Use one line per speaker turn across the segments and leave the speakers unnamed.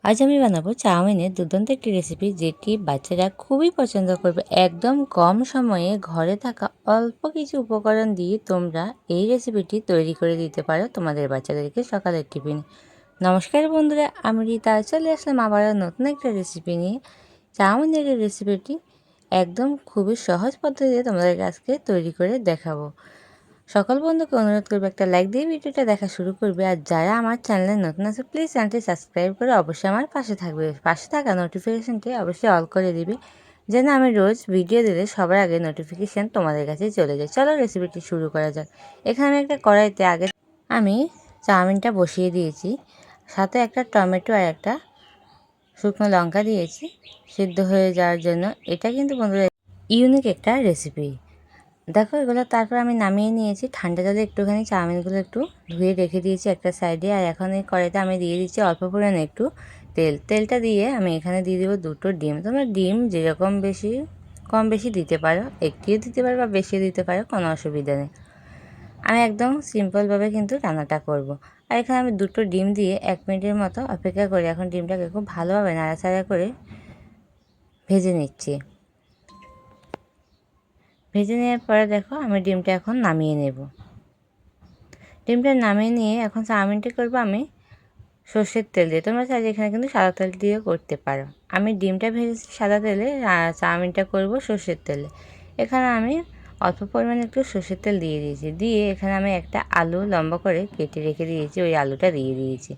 আজ আমি বানাবো চাউমিনের দুর্দান্ত একটি রেসিপি, যেটি বাচ্চারা খুবই পছন্দ করবে। একদম কম সময়ে ঘরে থাকা অল্প কিছু উপকরণ দিয়ে তোমরা এই রেসিপিটি তৈরি করে দিতে পারো তোমাদের বাচ্চাদেরকে সকালের টিফিনে। নমস্কার বন্ধুরা, আমি রীতা চলে আসলাম আবারও নতুন একটা রেসিপি নিয়ে। চাউমিনের এই রেসিপিটি একদম খুবই সহজ পদ্ধতিতে তোমাদেরকে আজকে তৈরি করে দেখাবো। সকল বন্ধুকে অনুরোধ করবে একটা লাইক দিয়ে ভিডিওটা দেখা শুরু করবে। আর যারা আমার চ্যানেলে নতুন আছে প্লিজ চ্যানেলটি সাবস্ক্রাইব করে অবশ্যই আমার পাশে থাকবে। পাশে থাকা নোটিফিকেশানটি অবশ্যই অল করে দিবে, যেন আমি রোজ ভিডিও দিলে সবার আগে নোটিফিকেশান তোমাদের কাছে চলে যায়। চলো রেসিপিটি শুরু করা যাক। এখানে একটা কড়াইতে আগে আমি চাউমিনটা বসিয়ে দিয়েছি, সাথে একটা টমেটো আর একটা শুকনো লঙ্কা দিয়েছি সিদ্ধ হয়ে যাওয়ার জন্য। এটা কিন্তু বন্ধুরা ইউনিক একটা রেসিপি। দেখো এগুলো তারপর আমি নামিয়ে নিয়েছি। ঠান্ডা জলে একটুখানি চাউমিনগুলো একটু ধুয়ে রেখে দিয়েছি একটা সাইডে। আর এখন এই কড়াইতে আমি দিয়ে দিচ্ছি অল্প পরিমাণে একটু তেলটা দিয়ে আমি এখানে দিয়ে দেবো দুটো ডিম। তোমরা ডিম যেরকম কম বেশি দিতে পারো, একটিও দিতে পারো বা বেশিও দিতে পারো, কোনো অসুবিধা নেই। আমি একদম সিম্পলভাবে কিন্তু রান্নাটা করব। আর এখানে আমি দুটো ডিম দিয়ে 1 মিনিটের মতো অপেক্ষা করে এখন ডিমটাকে খুব ভালোভাবে নাড়াচাড়া করে ভেজে নিচ্ছি। ভেজে নেওয়ার পরে দেখো আমি ডিমটা এখন নামিয়ে নেব। ডিমটা নামিয়ে নিয়ে এখন চাউমিনটা করবো আমি সর্ষের তেল দিয়ে। তোমরা চাইলে এখানে কিন্তু সাদা তেল দিয়েও করতে পারো। আমি ডিমটা ভেজেছি সাদা তেলে, চাউমিনটা করব সর্ষের তেলে। এখানে আমি অল্প পরিমাণে একটু সর্ষের তেল দিয়ে দিয়েছি। দিয়ে এখানে আমি একটা আলু লম্বা করে কেটে রেখে দিয়েছি, ওই আলুটা দিয়ে দিয়েছি।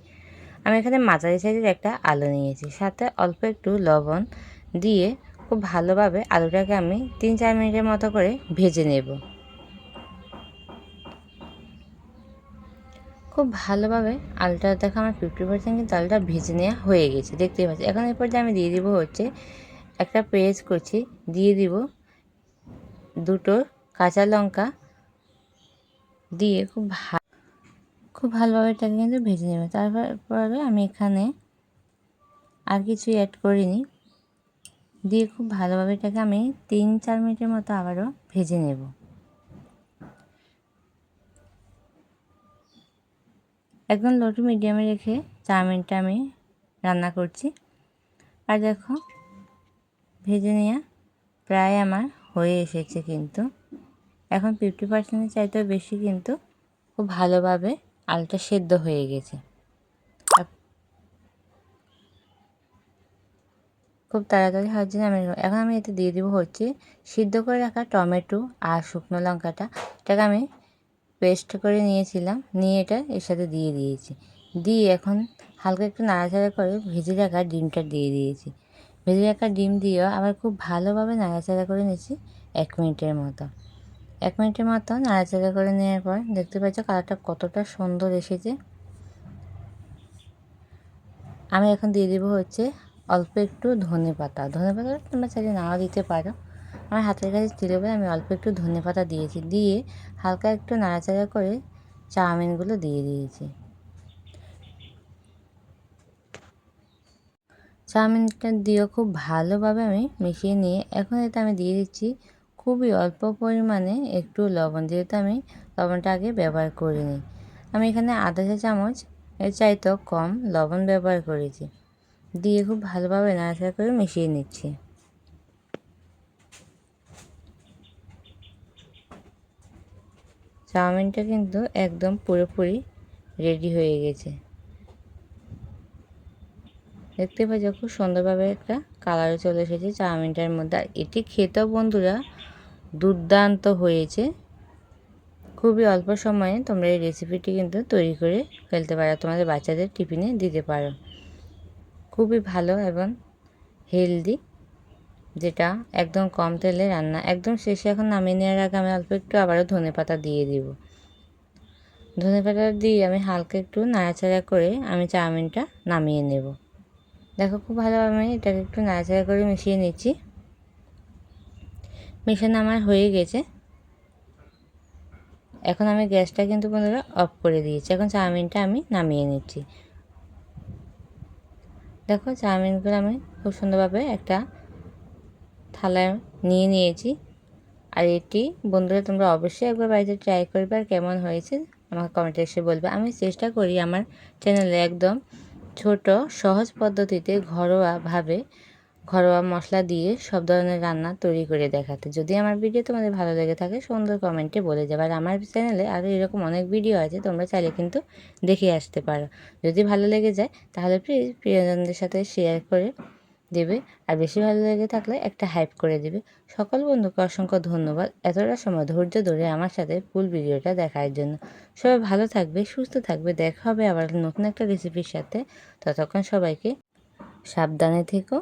আমি এখানে মাঝারি সাইজের একটা আলু নিয়েছি, সাথে অল্প একটু লবণ দিয়ে খুব ভালোভাবে আলুটাকে আমি 3-4 মিনিটের মতো করে ভেজে নেব। খুব ভালোভাবে আলুটা দেখো আমার 50% কিন্তু আলুটা ভেজে নেওয়া হয়ে গেছে, দেখতেই পাচ্ছি। এখন এরপর যে আমি দিয়ে দিব হচ্ছে একটা পেঁয়াজ কুচি, দিয়ে দিব দুটো কাঁচা লঙ্কা, দিয়ে খুব ভালোভাবে এটাকে কিন্তু ভেজে নেব। তারপরে আমি এখানে আর কিছুই অ্যাড করিনি, দিয়ে খুব ভালোভাবে এটাকে আমি 3-4 মিনিটের মতো আবারও ভেজে নেব। একদম লো টু মিডিয়ামে রেখে চাউমিনটা আমি রান্না করছি। আর দেখো ভেজে নেওয়া প্রায় আমার হয়ে এসেছে, কিন্তু এখন 50%-এর চাইতেও বেশি কিন্তু খুব ভালোভাবে আলুটা সেদ্ধ হয়ে গেছে। খুব তাড়াতাড়ি হওয়ার জন্য এখন আমি এতে দিয়ে দেবো হচ্ছে সিদ্ধ করে রাখা টমেটো আর শুকনো লঙ্কাটা। এটাকে আমি পেস্ট করে নিয়েছিলাম, নিয়ে এটা এর সাথে দিয়ে দিয়েছি। দিয়ে এখন হালকা একটু নাড়াচাড়া করে ভেজে রাখা ডিমটা দিয়ে দিয়েছি। ভেজে রাখা ডিম দিয়েও আবার খুব ভালোভাবে নাড়াচাড়া করে নিয়েছি 1 মিনিটের মতো। 1 মিনিটের মতো নাড়াচাড়া করে নেওয়ার পর দেখতে পাচ্ছ কালারটা কতটা সুন্দর এসেছে। আমি এখন দিয়ে দেবো হচ্ছে অল্প একটু ধনেপাতা তোমরা চাইলে নাও দিতে পারো। আমার হাতের কাছে ছিল বলে আমি অল্প একটু ধনেপাতা দিয়েছি। দিয়ে হালকা একটু নাড়াচাড়া করে চাউমিনগুলো দিয়ে দিয়েছি। চাউমিনটা দিয়েও খুব ভালোভাবে আমি মিশিয়ে নিয়ে এখন এতে আমি দিয়ে দিচ্ছি খুবই অল্প পরিমাণে একটু লবণ, যেহেতু আমি লবণটা আগে ব্যবহার করিনি। আমি এখানে আধা চা চামচ এর চাইতেও কম লবণ ব্যবহার করেছি। দিয়ে খুব ভালোভাবে নাড়াচাড়া করে মিশিয়ে নিচ্ছি। চাউমিনটা কিন্তু একদম পুরোপুরি রেডি হয়ে গেছে, দেখতে পাচ্ছ খুব সুন্দরভাবে একটা কালারও চলে এসেছে চাউমিনটার মধ্যে। আর এটি খেতেও বন্ধুরা দুর্দান্ত হয়েছে। খুবই অল্প সময়ে তোমরা এই রেসিপিটি কিন্তু তৈরি করে ফেলতে পারো, তোমাদের বাচ্চাদের টিফিনে দিতে পারো। খুবই ভালো এবং হেলদি, যেটা একদম কম তেলে রান্না। একদম শেষে এখন নামিয়ে নেওয়ার আগে আমি অল্প একটু আবারও ধনেপাতা দিয়ে দিব। ধনেপাতা দিয়ে আমি হালকা একটু নাড়াচাড়া করে আমি চাউমিনটা নামিয়ে নেব। দেখো খুব ভালোভাবে আমি এটাকে একটু নাড়াচাড়া করে মিশিয়ে নিচ্ছি। মেশানো আমার হয়ে গেছে। এখন আমি গ্যাসটা কিন্তু বন্ধুরা অফ করে দিয়েছি। এখন চাউমিনটা আমি নামিয়ে নিচ্ছি। দেখো চাউমিনগুলো আমি খুব সুন্দরভাবে একটা থালায় নিয়ে নিয়েছি। আর এটি বন্ধুরা তোমরা অবশ্যই একবার বাড়িতে ট্রাই করবে, আর কেমন হয়েছে আমাকে কমেন্টে এসে বলবে। আমি চেষ্টা করি আমার চ্যানেলে একদম ছোট সহজ পদ্ধতিতে ঘরোয়া মশলা দিয়ে সব ধরনের রান্না তৈরি করে দেখাতে। যদি আমার ভিডিও তোমাদের ভালো লেগে থাকে সুন্দর কমেন্টে বলে যাবে। আর আমার চ্যানেলে আরও এরকম অনেক ভিডিও আছে, তোমরা চাইলে কিন্তু দেখে আসতে পারো। যদি ভালো লেগে যায় তাহলে প্লিজ প্রিয়জনদের সাথে শেয়ার করে দেবে, আর বেশি ভালো লেগে থাকলে একটা হাইপ করে দেবে। সকল বন্ধুকে অসংখ্য ধন্যবাদ এতটা সময় ধৈর্য ধরে আমার সাথে ফুল ভিডিওটা দেখার জন্য। সবাই ভালো থাকবে, সুস্থ থাকবে। দেখা হবে আবার নতুন একটা রেসিপির সাথে। ততক্ষণ সবাইকে সাবধানে থেকো।